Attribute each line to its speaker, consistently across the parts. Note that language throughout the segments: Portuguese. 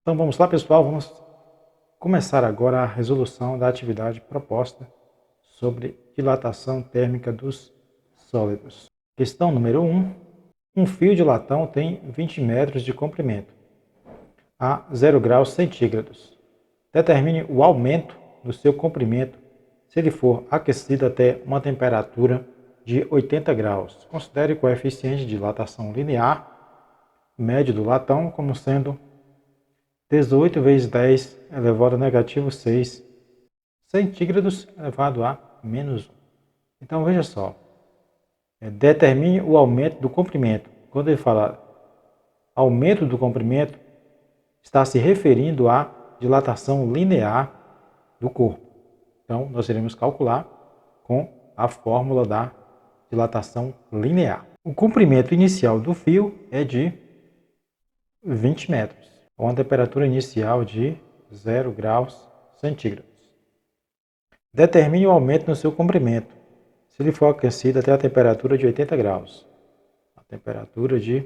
Speaker 1: Então vamos lá, pessoal, vamos começar agora a resolução da atividade proposta sobre dilatação térmica dos sólidos. Questão número 1. Um fio de latão tem 20 metros de comprimento a 0 graus centígrados. Determine o aumento do seu comprimento se ele for aquecido até uma temperatura de 80 graus. Considere o coeficiente de dilatação linear médio do latão como sendo 18 vezes 10 elevado a negativo 6 centígrados elevado a menos 1. Então veja só, determine o aumento do comprimento. Quando ele fala aumento do comprimento, está se referindo à dilatação linear do corpo. Então nós iremos calcular com a fórmula da dilatação linear. O comprimento inicial do fio é de 20 metros, com a temperatura inicial de 0 graus centígrados. Determine o aumento no seu comprimento, se ele for aquecido até a temperatura de 80 graus. A temperatura de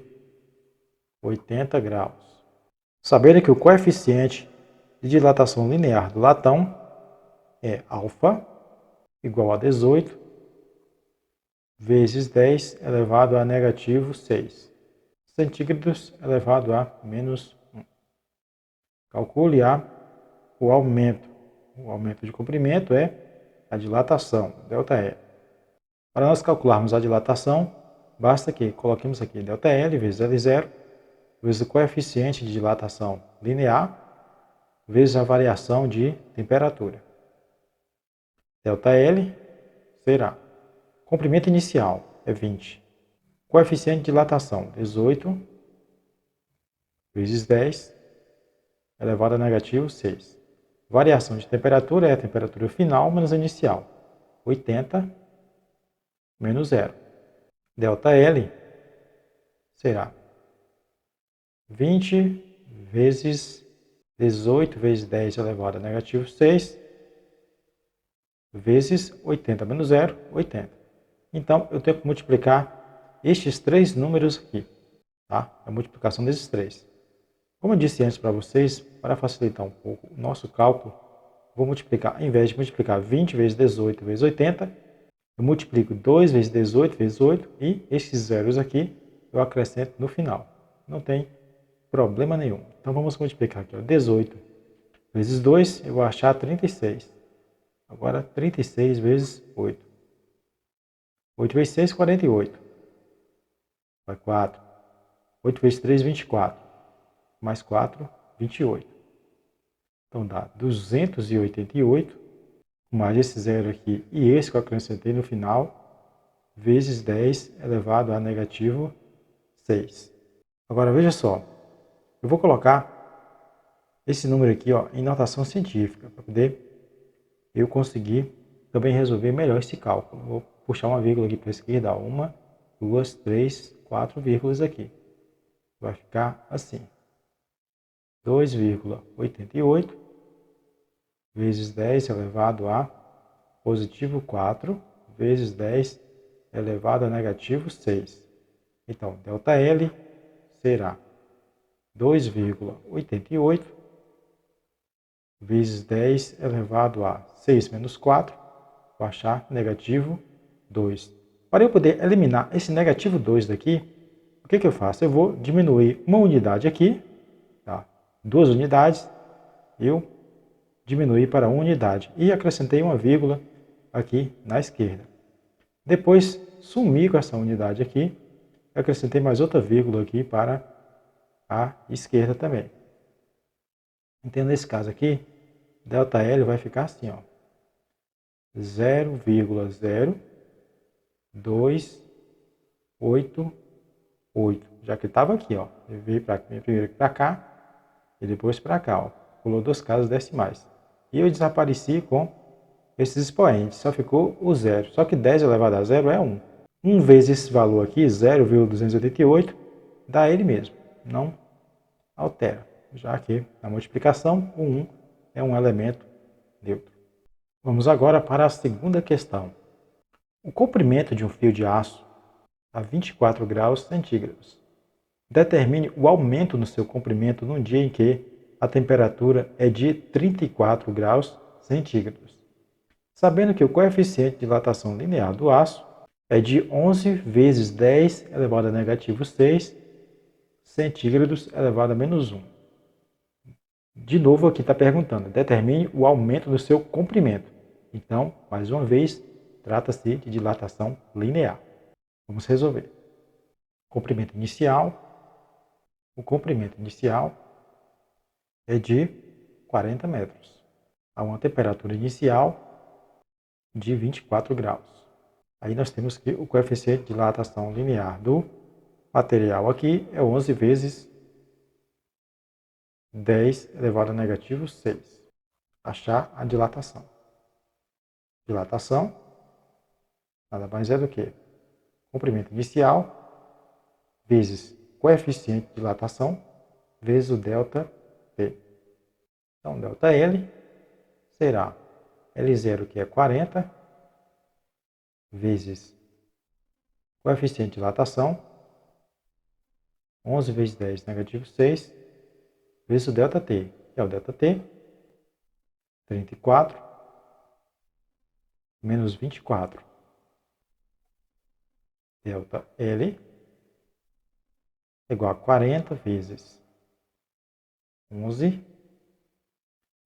Speaker 1: 80 graus. Sabendo que o coeficiente de dilatação linear do latão é alfa igual a 18 vezes 10 elevado a negativo 6 centígrados elevado a menos 1. Calcule o aumento. O aumento de comprimento é a dilatação, ΔL. Para nós calcularmos a dilatação, basta que coloquemos aqui ΔL vezes L0 vezes o coeficiente de dilatação linear vezes a variação de temperatura. ΔL será comprimento inicial é 20. Coeficiente de dilatação 18 vezes 10 elevado a negativo 6. Variação de temperatura é a temperatura final menos a inicial. 80 menos 0. ΔL será 20 vezes 18 vezes 10 elevado a negativo 6 vezes 80 menos 0, 80. Então, eu tenho que multiplicar estes três números aqui. Tá? A multiplicação desses três. Como eu disse antes para vocês, para facilitar um pouco o nosso cálculo, vou multiplicar, ao invés de multiplicar 20 vezes 18 vezes 80, eu multiplico 2 vezes 18 vezes 8 e esses zeros aqui eu acrescento no final. Não tem problema nenhum. Então vamos multiplicar aqui. 18 vezes 2, eu vou achar 36. Agora 36 vezes 8. 8 vezes 6, 48. Vai 4. 8 vezes 3, 24. Mais 4, 28. Então dá 288, mais esse zero aqui e esse que eu acrescentei no final, vezes 10 elevado a negativo 6. Agora veja só, eu vou colocar esse número aqui em notação científica, para poder eu conseguir também resolver melhor esse cálculo. Vou puxar uma vírgula aqui para a esquerda, 1, 2, 3, 4 vírgulas aqui. Vai ficar assim. 2,88 vezes 10 elevado a positivo 4 vezes 10 elevado a negativo 6. Então, ΔL será 2,88 vezes 10 elevado a 6 menos 4, vou achar negativo 2. Para eu poder eliminar esse negativo 2 daqui, o que eu faço? Eu vou diminuir uma unidade aqui, tá? 2 unidades, eu diminuí para 1 unidade e acrescentei uma vírgula aqui na esquerda. Depois, sumi com essa unidade aqui, acrescentei mais outra vírgula aqui para a esquerda também. Então, nesse caso aqui, ΔL vai ficar assim, 0,0288, já que estava aqui, eu veio primeiro para cá e depois para cá, pulou 2 casas decimais. E eu desapareci com esses expoentes, só ficou o zero. Só que 10 elevado a zero é 1. 1 vezes esse valor aqui, 0,288, dá ele mesmo, não altera, já que na multiplicação o 1 é um elemento neutro. Vamos agora para a segunda questão. O comprimento de um fio de aço a 24 graus centígrados. Determine o aumento no seu comprimento no dia em que a temperatura é de 34 graus centígrados. Sabendo que o coeficiente de dilatação linear do aço é de 11 vezes 10 elevado a negativo 6 centígrados elevado a menos 1. De novo aqui está perguntando, determine o aumento do seu comprimento. Então, mais uma vez, trata-se de dilatação linear. Vamos resolver. Comprimento inicial. O comprimento inicial é de 40 metros. A uma temperatura inicial de 24 graus. Aí nós temos que o coeficiente de dilatação linear do material aqui é 11 vezes 10 elevado a negativo 6. Achar a dilatação. Dilatação nada mais é do que comprimento inicial vezes coeficiente de dilatação vezes o delta T. Então, delta L será L0, que é 40, vezes coeficiente de dilatação, 11 vezes 10, negativo 6, vezes o delta T, que é o delta T, 34, menos 24. Delta L é igual a 40 vezes 11,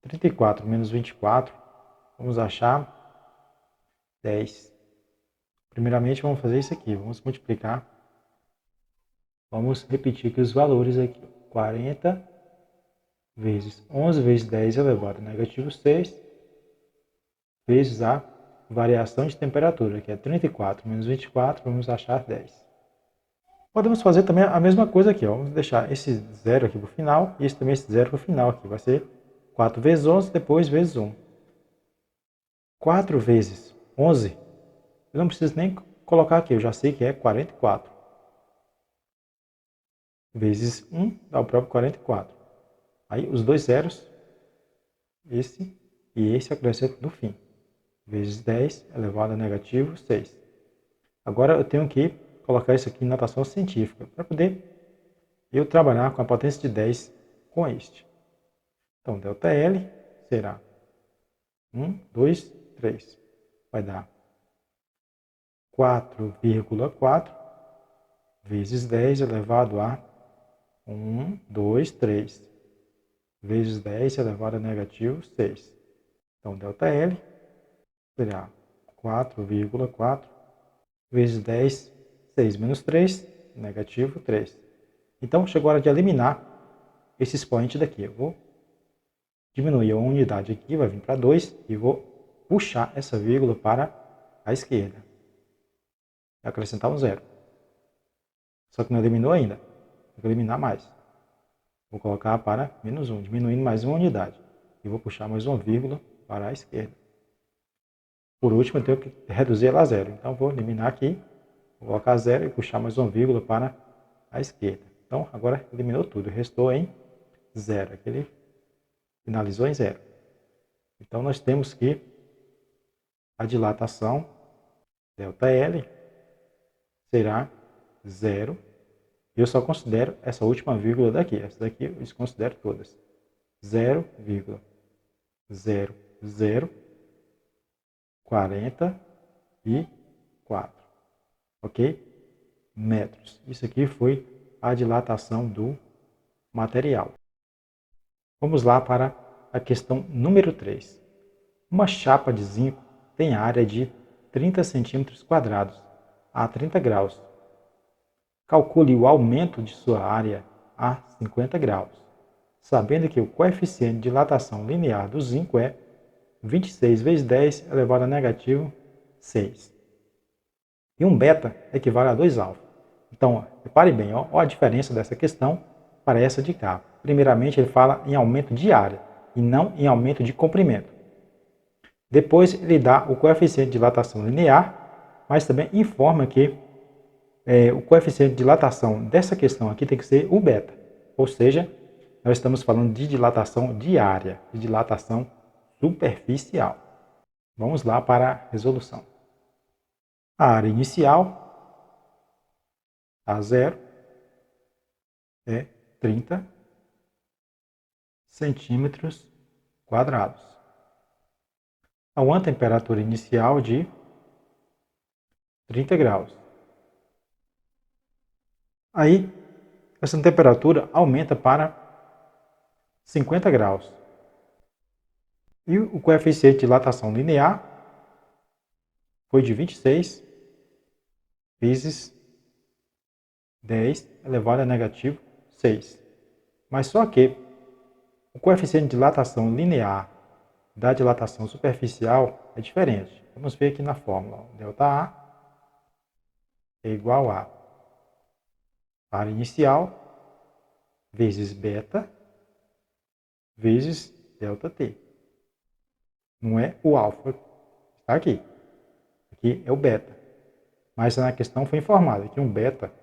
Speaker 1: 34 menos 24, vamos achar 10. Primeiramente, vamos fazer isso aqui, vamos multiplicar. Vamos repetir aqui os valores aqui. 40 vezes 11 vezes 10 elevado a negativo 6, vezes a variação de temperatura, que é 34 menos 24, vamos achar 10. Podemos fazer também a mesma coisa aqui, ó. Vamos deixar esse zero aqui para o final, e esse também esse zero para o final aqui. Vai ser 4 vezes 11, depois vezes 1. 4 vezes 11, eu não preciso nem colocar aqui, eu já sei que é 44. Vezes 1 dá o próprio 44. Aí os dois zeros, esse e esse acrescento no fim. Vezes 10 elevado a negativo 6. Agora eu tenho que colocar isso aqui em notação científica, para poder eu trabalhar com a potência de 10 com este. Então, ΔL será 1, 2, 3. Vai dar 4,4 vezes 10 elevado a 1, 2, 3. Vezes 10 elevado a negativo 6. Então, ΔL será 4,4 vezes 10, 6 menos 3, negativo 3. Então, chegou a hora de eliminar esse expoente daqui. Eu vou diminuir a unidade aqui, vai vir para 2, e vou puxar essa vírgula para a esquerda. E acrescentar um zero. Só que não eliminou ainda. Tem que eliminar mais. Vou colocar para menos 1, diminuindo mais uma unidade. E vou puxar mais uma vírgula para a esquerda. Por último, eu tenho que reduzir ela a zero. Então, vou eliminar aqui, vou colocar zero e puxar mais uma vírgula para a esquerda. Então, agora eliminou tudo. Restou em zero. Aqui ele finalizou em zero. Então, nós temos que a dilatação ΔL será zero. Eu só considero essa última vírgula daqui. Essa daqui eu desconsidero todas. 0,0044. Ok? Metros. Isso aqui foi a dilatação do material. Vamos lá para a questão número 3. Uma chapa de zinco tem área de 30 centímetros quadrados a 30 graus. Calcule o aumento de sua área a 50 graus, sabendo que o coeficiente de dilatação linear do zinco é 26 vezes 10 elevado a negativo 6. E um beta equivale a 2 alfa. Então, repare bem, ó a diferença dessa questão para essa de cá. Primeiramente, ele fala em aumento de área e não em aumento de comprimento. Depois, ele dá o coeficiente de dilatação linear, mas também informa que o coeficiente de dilatação dessa questão aqui tem que ser o beta. Ou seja, nós estamos falando de dilatação de área, de dilatação superficial. Vamos lá para a resolução. A área inicial, A0, é 30 centímetros quadrados, a uma temperatura inicial de 30 graus. Aí, essa temperatura aumenta para 50 graus. E o coeficiente de dilatação linear foi de 26 vezes 10 elevado a negativo 6. Mas só que o coeficiente de dilatação linear da dilatação superficial é diferente. Vamos ver aqui na fórmula. ΔA é igual a área inicial vezes beta vezes ΔT. Não é o alfa, está aqui. Aqui é o beta. Mas na questão foi informado que um beta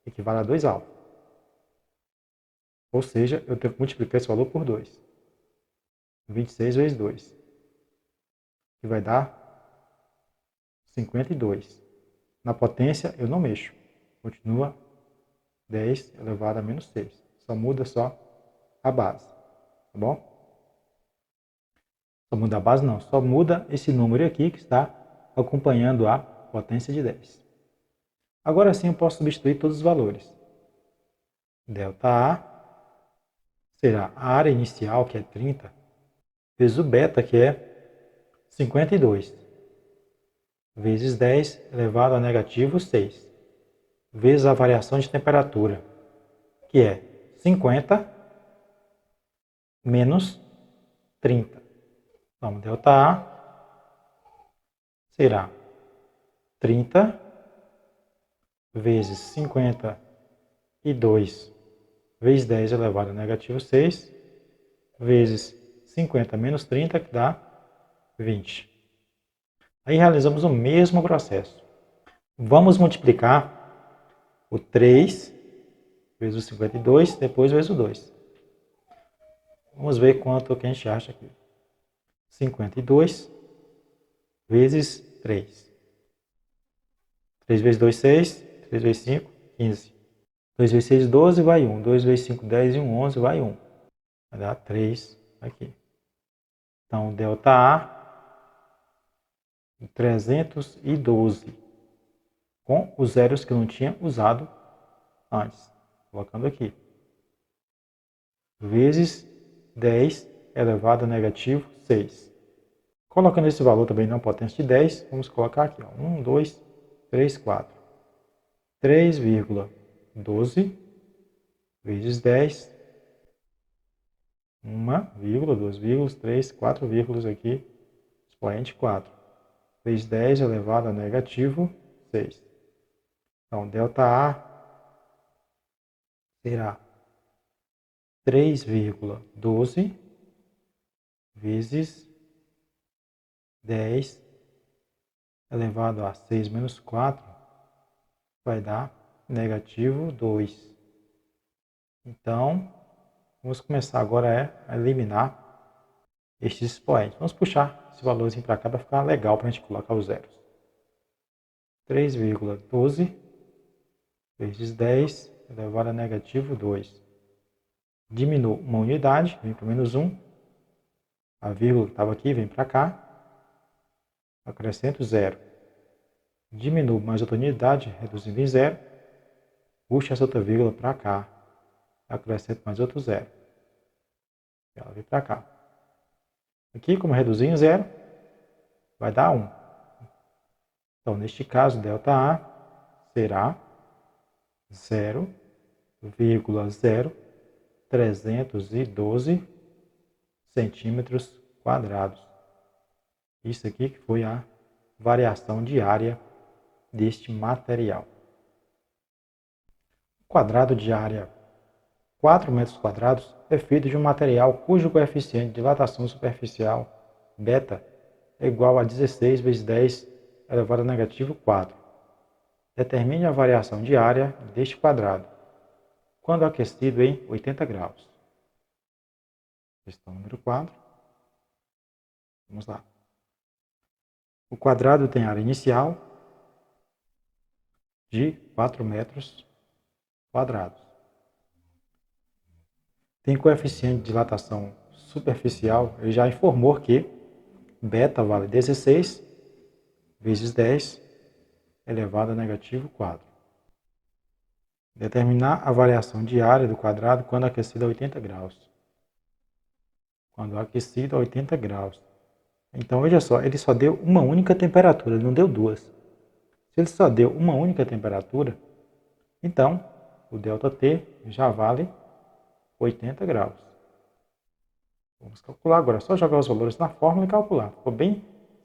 Speaker 1: equivale a 2 alfa. Ou seja, eu tenho que multiplicar esse valor por 2. 26 vezes 2. Que vai dar 52. Na potência eu não mexo. Continua 10 elevado a menos 6. Só muda só a base. Tá bom? Só muda a base não. Só muda esse número aqui que está acompanhando a potência de 10. Agora sim eu posso substituir todos os valores. ΔA será a área inicial, que é 30, vezes o beta, que é 52, vezes 10 elevado a negativo 6, vezes a variação de temperatura, que é 50 menos 30. Então, ΔA será 30 vezes 52 vezes 10 elevado a negativo 6, vezes 50 menos 30, que dá 20. Aí realizamos o mesmo processo. Vamos multiplicar o 3 vezes o 52, depois vezes o 2. Vamos ver quanto que a gente acha aqui. 52 vezes 3. 3 vezes 2, 6. 3 vezes 5, 15. 2 vezes 6, 12, vai 1. 2 vezes 5, 10 e 1, 11, vai 1. Vai dar 3 aqui. Então, ΔA 312. Com os zeros que eu não tinha usado antes. Colocando aqui. Vezes 10 elevado a negativo 6. Colocando esse valor também na potência de 10, vamos colocar aqui. 1, 2, 3, 4. 3,12 vezes 10. 1, 2 vírgulas, 3, 4 vírgulas aqui. Expoente 4. Vezes 10 elevado a negativo 6. Então, ΔA será 3,12 vezes 10 elevado a 6 menos 4 vai dar negativo 2. Então, vamos começar agora a eliminar estes expoentes. Vamos puxar esse valorzinho para cá para ficar legal para a gente colocar os zeros. 3,12 vezes 10 elevado a negativo 2. Diminuo uma unidade, vem para menos 1. A vírgula que estava aqui vem para cá. Acrescento 0. Diminuo mais outra unidade, reduzindo em 0. Puxo essa outra vírgula para cá. Acrescento mais outro 0. Ela vem para cá. Aqui, como reduzir em 0, vai dar 1. Então, neste caso, ΔA será 0,0312 centímetros quadrados. Isso aqui que foi a variação de área deste material. O quadrado de área 4 metros quadrados é feito de um material cujo coeficiente de dilatação superficial, beta, é igual a 16 vezes 10 elevado a negativo 4. Determine a variação de área deste quadrado, quando aquecido em 80 graus. Questão número 4. Vamos lá. O quadrado tem área inicial de 4 metros quadrados. tem coeficiente de dilatação superficial, ele já informou que beta vale 16 vezes 10 elevado a negativo 4. Determinar a variação de área do quadrado quando aquecido a 80 graus. Quando aquecido a 80 graus. Então, veja só, ele só deu uma única temperatura, ele não deu duas. Se ele só deu uma única temperatura, então o ΔT já vale 80 graus. Vamos calcular agora, é só jogar os valores na fórmula e calcular. Ficou bem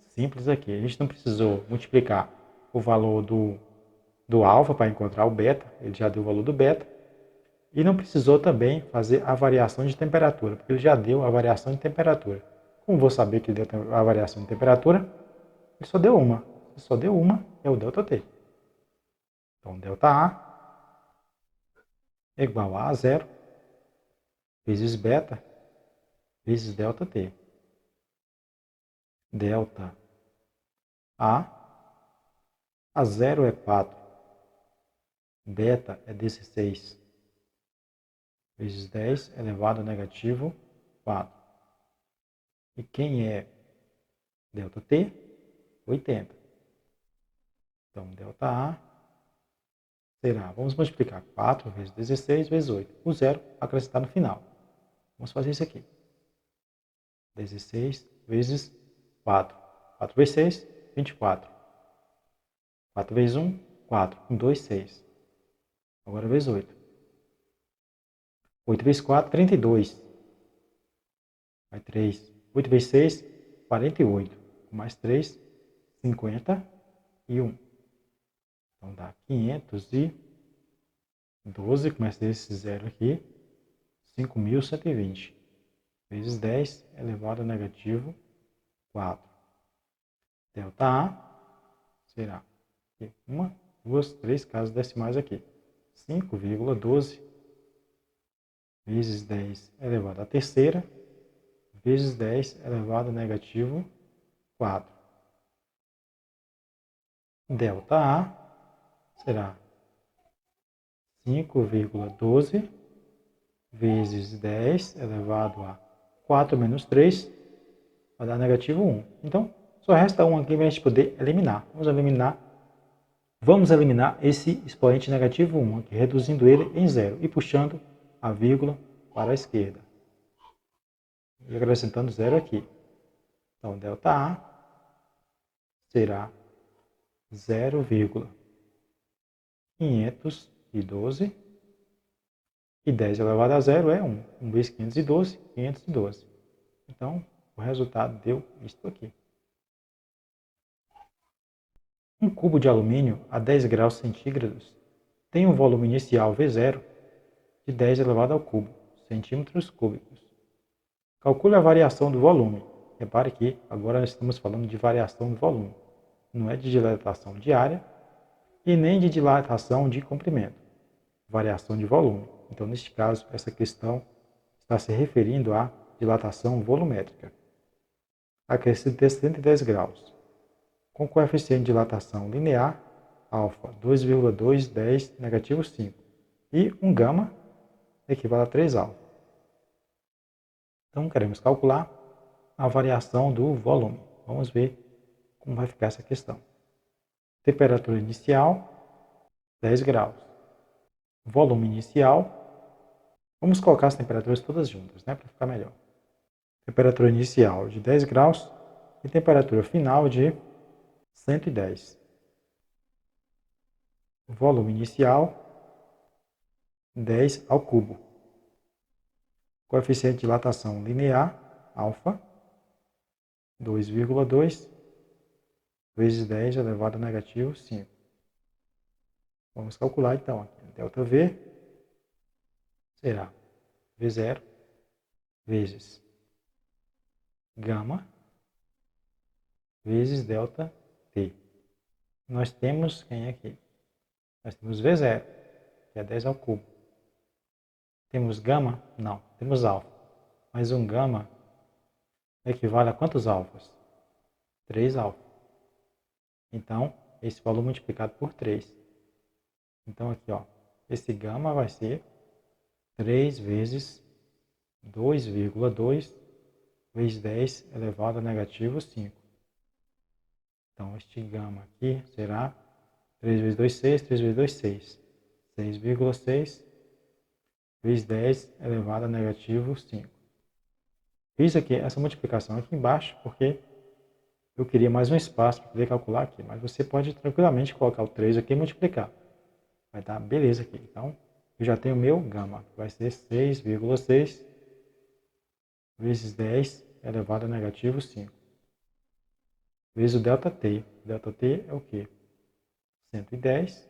Speaker 1: simples aqui. A gente não precisou multiplicar o valor do alfa para encontrar o beta, ele já deu o valor do beta. E não precisou também fazer a variação de temperatura, porque ele já deu a variação de temperatura. Como vou saber que ele deu a variação de temperatura? Ele só deu uma. Se só deu uma, é o ΔT. Então, ΔA é igual a A0 vezes beta vezes ΔT. Delta A0 é 4, beta é 16, vezes 10 elevado a negativo 4. E quem é ΔT? 80. Então, ΔA será, vamos multiplicar 4 vezes 16 vezes 8. O zero acrescentar no final. Vamos fazer isso aqui. 16 vezes 4. 4 vezes 6, 24. 4 vezes 1, 4. 1, 2, 6. Agora vezes 8. 8 vezes 4, 32. Vai 3. 8 vezes 6, 48. Mais 3, 51. Então dá 512, começa esse zero aqui, 5.120. Vezes 10 elevado a negativo 4. ΔA será 1, 2, 3 casas decimais aqui. 5,12 vezes 10 elevado à terceira vezes 10 elevado a negativo 4. ΔA será 5,12 vezes 10 elevado a 4 menos 3 vai dar negativo 1. Então, só resta 1 aqui para a gente poder eliminar. Vamos eliminar esse expoente negativo 1 aqui, reduzindo ele em zero e puxando a vírgula para a esquerda. E acrescentando zero aqui. Então, ΔA será 0,512 e 10 elevado a zero é 1. 1 vezes 512, 512. Então, o resultado deu isto aqui. Um cubo de alumínio a 10 graus centígrados tem um volume inicial V0 de 10 elevado ao cubo, centímetros cúbicos. Calcule a variação do volume. Repare que agora estamos falando de variação do volume. Não é de dilatação de área e nem de dilatação de comprimento. Variação de volume. Então, neste caso, essa questão está se referindo à dilatação volumétrica. Aquecido a 110 graus. Com coeficiente de dilatação linear, alfa 2,210 negativo 5 e um gama equivale a 3 alfa. Então, queremos calcular a variação do volume. Vamos ver como vai ficar essa questão. Temperatura inicial, 10 graus. Volume inicial, vamos colocar as temperaturas todas juntas, para ficar melhor. Temperatura inicial de 10 graus e temperatura final de 110. Volume inicial, 10 ao cubo. Coeficiente de dilatação linear, alfa, 2,2 vezes 10 elevado a negativo 5. Vamos calcular então aqui. ΔV será V0 vezes gama vezes ΔT. Nós temos quem aqui? Nós temos V0, que é 10 ao cubo. Temos gama? Não, temos alfa. Mas um gama equivale a quantos alfas? 3 alfa. Então, esse valor multiplicado por 3. Então, aqui, esse gama vai ser 3 vezes 2,2 vezes 10 elevado a negativo 5. Então, este gama aqui será 3 vezes 2, 6, 3 vezes 2, 6. 6,6 vezes 10 elevado a negativo 5. Fiz aqui essa multiplicação aqui embaixo porque eu queria mais um espaço para poder calcular aqui, mas você pode tranquilamente colocar o 3 aqui e multiplicar. Vai dar beleza aqui. Então, eu já tenho o meu gama, que vai ser 6,6 vezes 10 elevado a negativo 5. Vezes o ΔT. ΔT é o quê? 110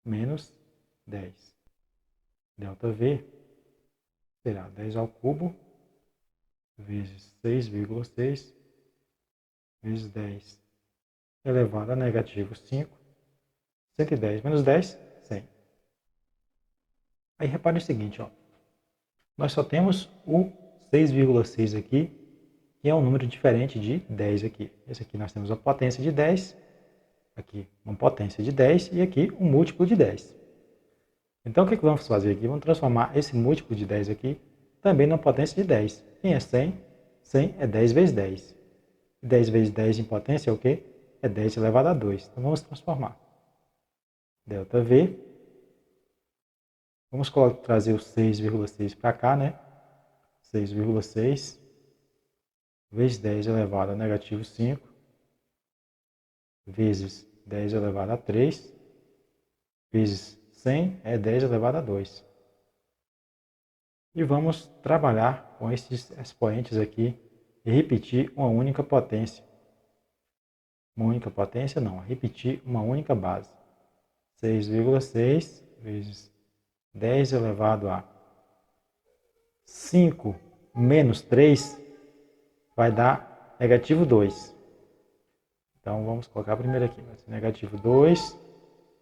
Speaker 1: menos 10. ΔV será 10 ao cubo vezes 6,6 vezes 10 elevado a negativo 5. 110 menos 10, 100. Aí repare o seguinte, ó. Nós só temos o 6,6 aqui, que é um número diferente de 10 aqui. Esse aqui nós temos a potência de 10, aqui uma potência de 10 e aqui um múltiplo de 10. Então o que vamos fazer aqui? Vamos transformar esse múltiplo de 10 aqui também na potência de 10. Quem é 100? 100 é 10 vezes 10. 10 vezes 10 em potência é o quê? É 10 elevado a 2. Então vamos transformar. ΔV. Vamos trazer o 6,6 para cá, né? 6,6 vezes 10 elevado a negativo 5 vezes 10 elevado a 3 vezes 100 é 10 elevado a 2. E vamos trabalhar com esses expoentes aqui e repetir uma única potência. Uma única potência não, repetir uma única base. 6,6 vezes 10 elevado a 5 menos 3 vai dar negativo 2. Então, vamos colocar primeiro aqui. Vai ser negativo 2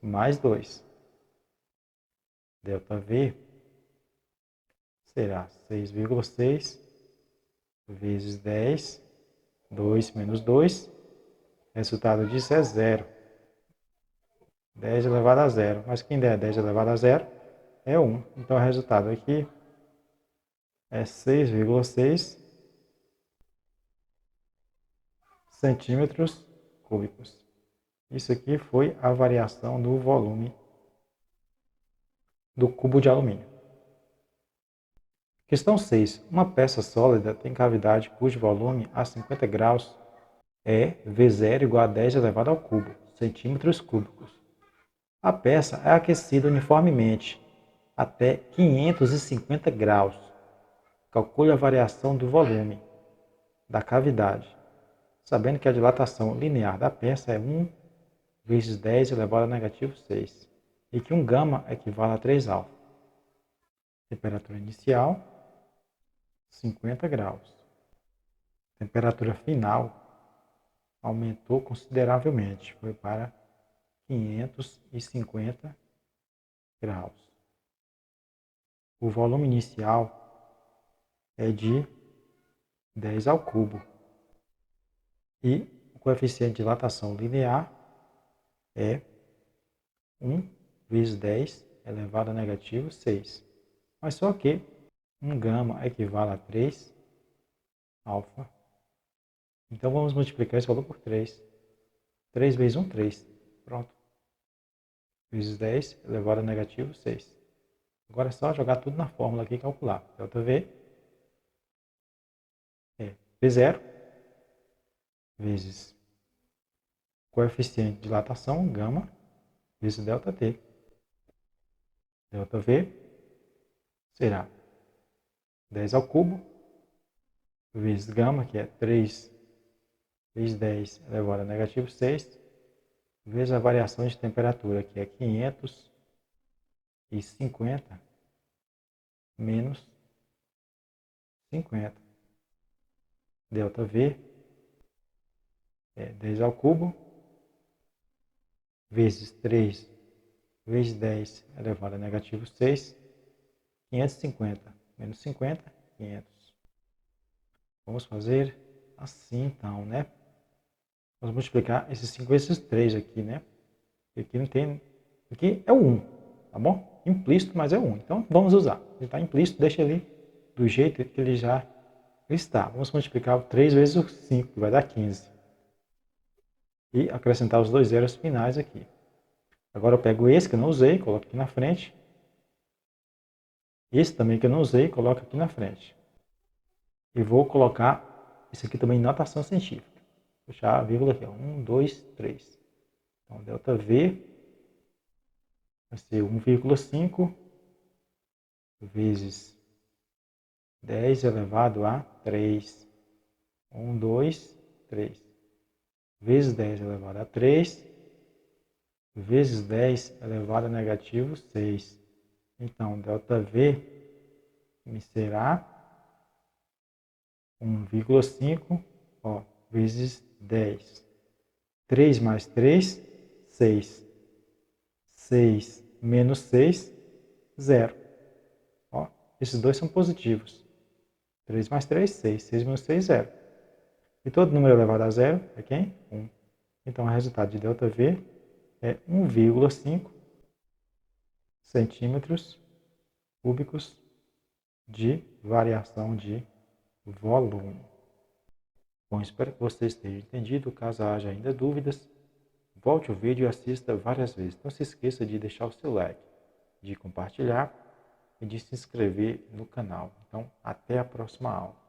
Speaker 1: mais 2. ΔV será 6,6 vezes 10. 2 menos 2. Resultado disso é 0. 10 elevado a 0. Mas quem der 10 elevado a 0 é 1. Então, o resultado aqui é 6,6 centímetros cúbicos. Isso aqui foi a variação do volume do cubo de alumínio. Questão 6. Uma peça sólida tem cavidade cujo volume a 50 graus é V0 igual a 10 elevado ao cubo, centímetros cúbicos. A peça é aquecida uniformemente até 550 graus. Calcule a variação do volume da cavidade, sabendo que a dilatação linear da peça é 1 vezes 10 elevado a negativo 6 e que um gama equivale a 3 alfa. Temperatura inicial, 50 graus. Temperatura final aumentou consideravelmente, foi para 550 graus. O volume inicial é de 10 ao cubo e o coeficiente de dilatação linear é 1 vezes 10 elevado a negativo 6. Mas só que um gama equivale a 3 alfa. Então vamos multiplicar esse valor por 3. 3 vezes 1, 3. Pronto. Vezes 10 elevado a negativo 6. Agora é só jogar tudo na fórmula aqui e calcular. ΔV é V0 vezes coeficiente de dilatação, gama, vezes ΔT. ΔV será 10 ao cubo vezes gama, que é 3 vezes 10 elevado a negativo 6, vezes a variação de temperatura, que é 550 menos 50. ΔV é 10 ao cubo vezes 3 vezes 10 elevado a negativo 6, 550 menos 50, 500. Vamos fazer assim então, né? Vamos multiplicar esses 5 vezes esses 3 aqui, né? Aqui não tem... Aqui é o 1, tá bom? Implícito, mas é 1. Então, vamos usar. Ele está implícito, deixa ele do jeito que ele já está. Vamos multiplicar 3 vezes o 5, que vai dar 15. E acrescentar os 2 zeros finais aqui. Agora eu pego esse que eu não usei, coloco aqui na frente. Esse também que eu não usei, coloco aqui na frente. E vou colocar isso aqui também em notação científica. Vou deixar a vírgula aqui, ó. 1, 2, 3. Então, ΔV vai ser 1,5 vezes 10 elevado a 3. 1, 2, 3. Vezes 10 elevado a 3. Vezes 10 elevado a negativo 6. Então, ΔV me será 1,5 vezes 10. 3 mais 3, 6. 6 menos 6, 0. Ó, esses dois são positivos. 3 mais 3, 6. 6 menos 6, 0. E todo número elevado a 0 é quem? 1. Então, o resultado de ΔV é 1,5 centímetros cúbicos de variação de volume. Bom, espero que vocês tenham entendido. Caso haja ainda dúvidas, volte o vídeo e assista várias vezes. Não se esqueça de deixar o seu like, de compartilhar e de se inscrever no canal. Então, até a próxima aula.